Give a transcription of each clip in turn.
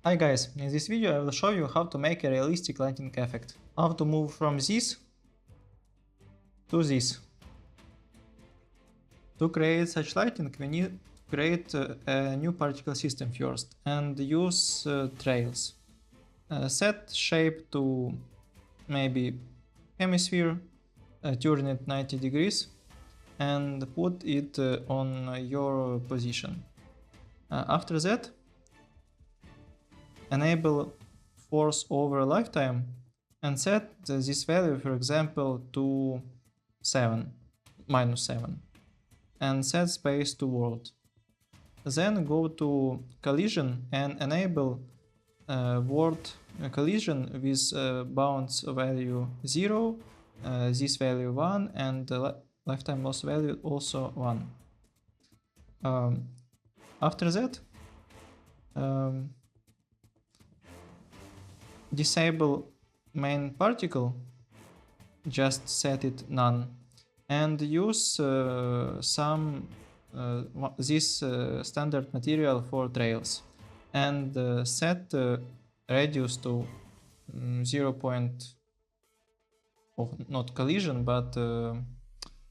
Hi guys, in this video I will show you how to make a realistic lighting effect. How to move from this to this. To create such lighting we need to create a new particle system first and use trails. Set shape to maybe hemisphere, turn it 90 degrees and put it on your position. After that, enable force over lifetime and set this value, for example, to 7, -7, and set space to world. Then go to collision and enable world collision with bounce value 0, this value 1, and lifetime loss value also 1. After that, disable main particle, just set it none, and use this standard material for trails, and set radius to 0. Not collision, but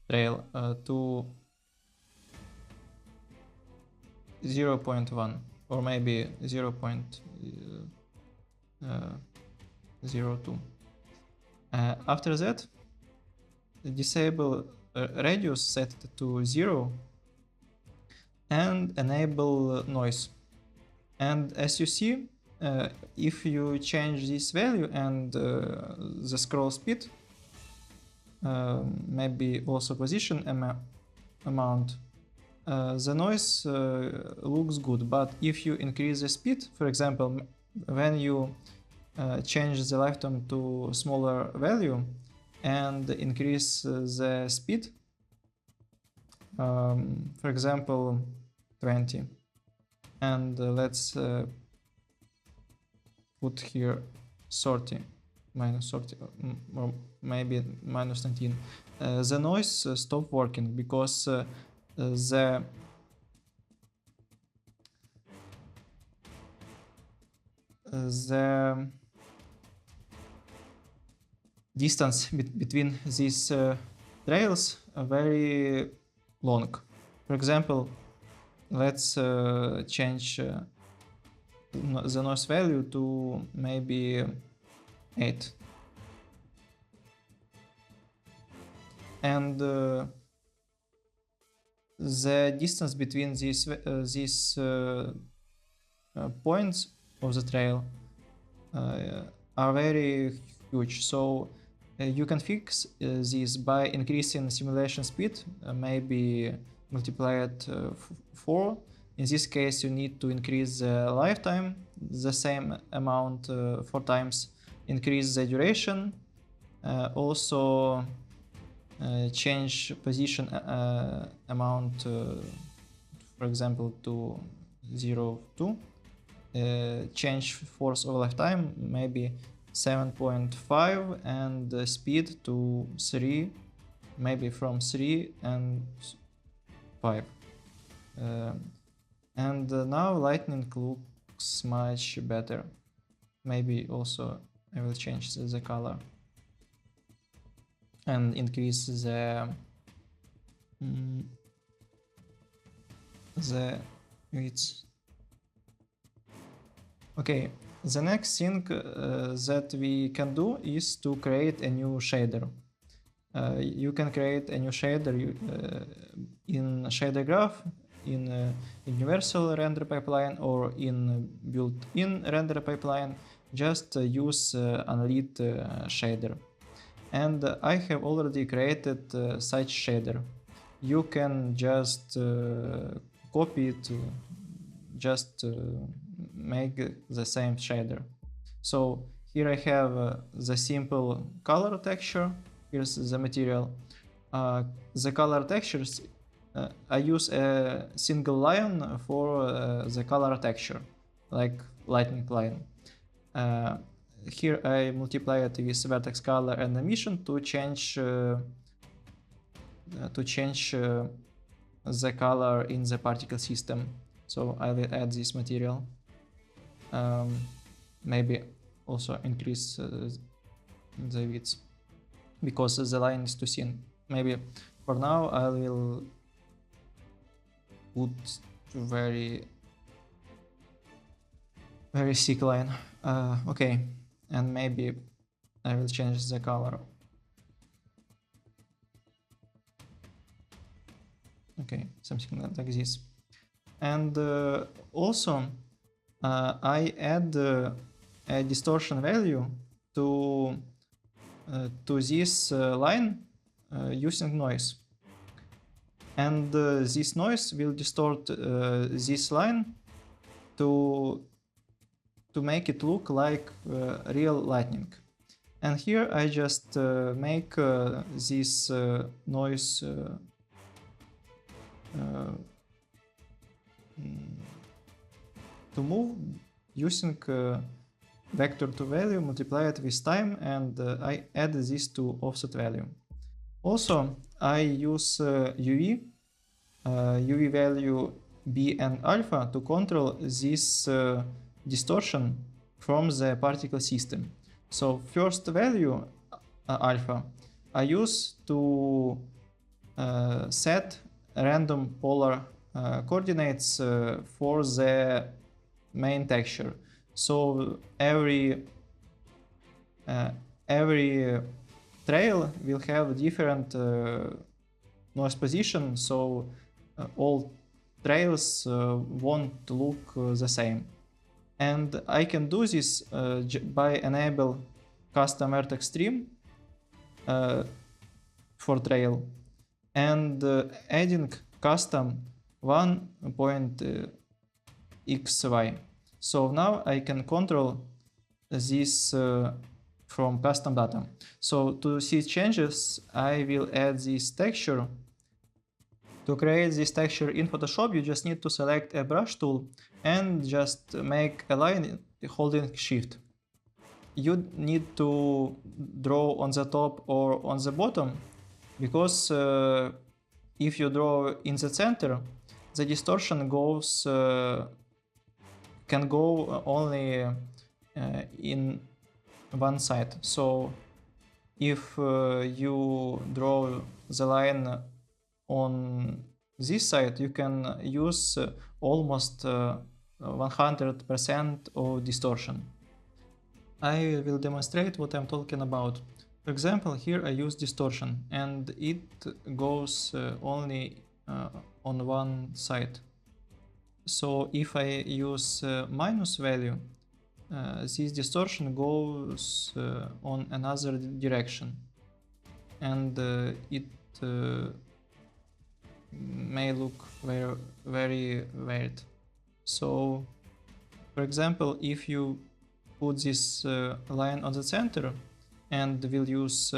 trail to 0.1 or maybe 0.02. After that, disable radius, set it to 0, and enable noise. And as you see, if you change this value and the scroll speed, maybe also position amount, the noise looks good. But if you increase the speed, for example, when you change the lifetime to smaller value and increase the speed, for example 20, and let's put here 30, -30, or maybe -19, the noise stop working because the distance between these trails are very long. For example, let's change the noise value to maybe 8, and the distance between these points of the trail are very huge, so you can fix this by increasing simulation speed, maybe multiply it 4. In this case you need to increase the lifetime the same amount 4 times, increase the duration, also change position amount, for example to 0.2, change force over lifetime maybe 7.5, and speed to 3, maybe from 3 and 5. And now lightning looks much better. Maybe also I will change the color and increase the width. Okay, the next thing that we can do is to create a new shader. You can create a new shader in shader graph, in universal render pipeline, or in built-in render pipeline. Just use unlit shader. And I have already created such shader. You can just copy it, just make the same shader. So here I have the simple color texture. Here's the material. The color textures, I use a single line for the color texture, like lightning line. Here I multiply it with vertex color and emission to change the color in the particle system. So I will add this material. maybe also increase the width because the line is too thin. Maybe for now I will put very thick line. Okay, and maybe I will change the color. Okay, something like this. And also I add a distortion value to this line using noise. And this noise will distort this line to make it look like real lightning. And here I just make this noise to move using vector to value multiplied with time, and I add this to offset value. Also I use UV value B and alpha to control this distortion from the particle system. So first value alpha I use to set random polar coordinates for the main texture. So every trail will have different noise position, so all trails won't look the same. And I can do this by enable custom vertex stream for trail and adding custom 1.xy. So now I can control this from custom data. So to see changes, I will add this texture. To create this texture in Photoshop, you just need to select a brush tool and just make a line holding Shift. You need to draw on the top or on the bottom, because if you draw in the center, the distortion goes can go only in one side. So if you draw the line on this side, you can use almost 100% of distortion. I will demonstrate what I'm talking about. For example, here I use distortion and it goes only on one side. So if I use minus value, this distortion goes on another direction, and it may look very, very weird. So, for example, if you put this line on the center and will use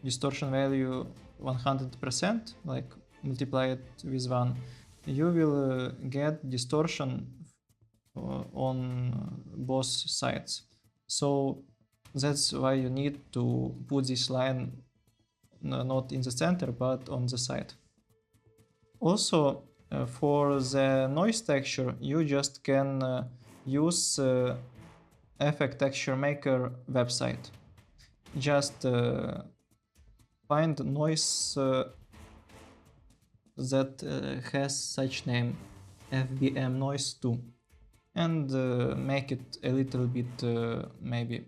distortion value 100%, like multiply it with 1, you will get distortion on both sides. So that's why you need to put this line not in the center but on the side. Also, for the noise texture, you just can use Effect Texture Maker website. Just find noise that has such name, FBM noise 2, and make it a little bit maybe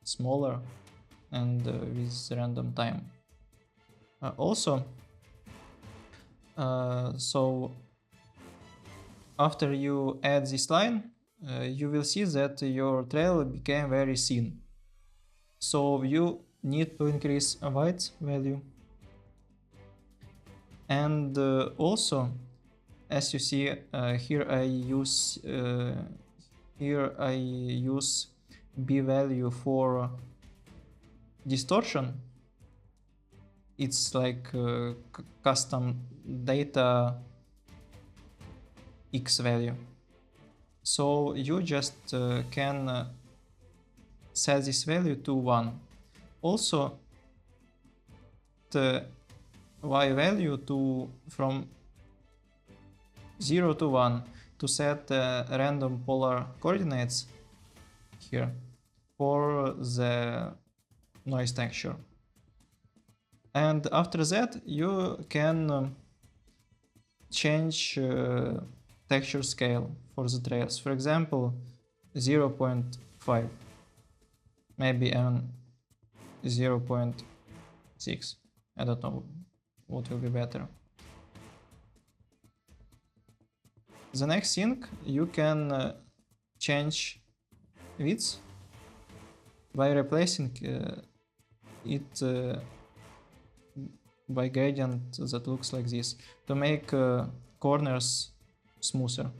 smaller and with random time. Also, so after you add this line, you will see that your trail became very thin. So you need to increase a width value. And also, as you see, here I use B value for distortion. It's like custom data X value. So you just can set this value to 1. Also, the Y value from 0 to 1. to set random polar coordinates here for the noise texture. And after that, you can change texture scale for the trails. For example, 0.5, maybe 0.6. I don't know what will be better. The next thing, you can change width by replacing it by gradient that looks like this to make corners smoother.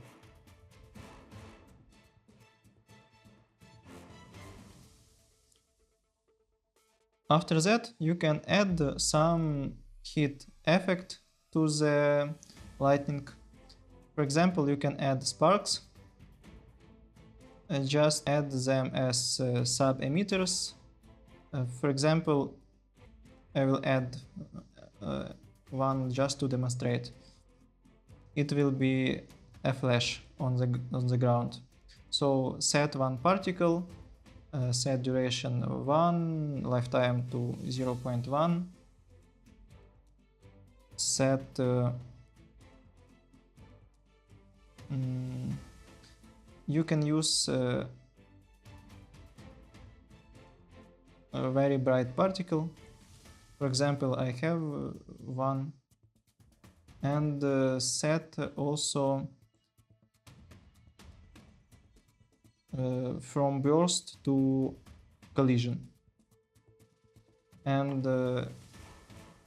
After that, you can add some heat effect to the lightning. For example, you can add sparks and just add them as sub-emitters. For example, I will add one just to demonstrate. It will be a flash on the ground. So set one particle, set duration 1, lifetime to 0.1, set you can use a very bright particle. For example, I have one, and set also from burst to collision, and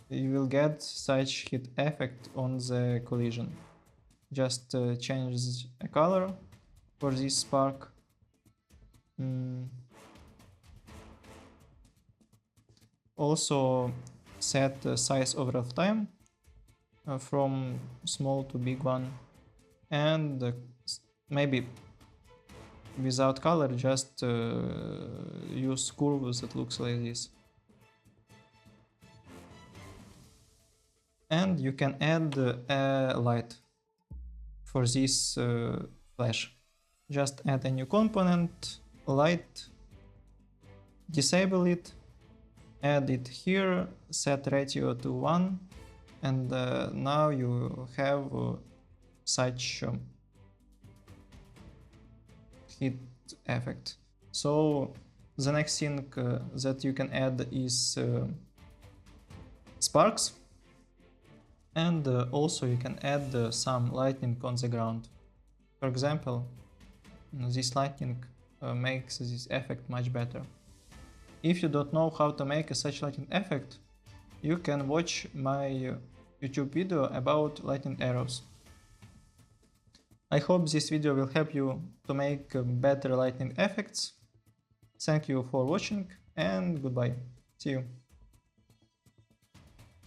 you will get such heat effect on the collision. Just change a color for this spark. Also set the size over time from small to big one, and maybe without color, just use curves that looks like this. And you can add a light for this flash. Just add a new component, light, disable it, add it here, set ratio to 1, and now you have such heat effect. So the next thing that you can add is sparks, and also you can add some lightning on the ground. For example, this lightning makes this effect much better. If you don't know how to make such lightning effect, you can watch my YouTube video about lightning arrows. I hope this video will help you to make better lightning effects. Thank you for watching and goodbye. See you.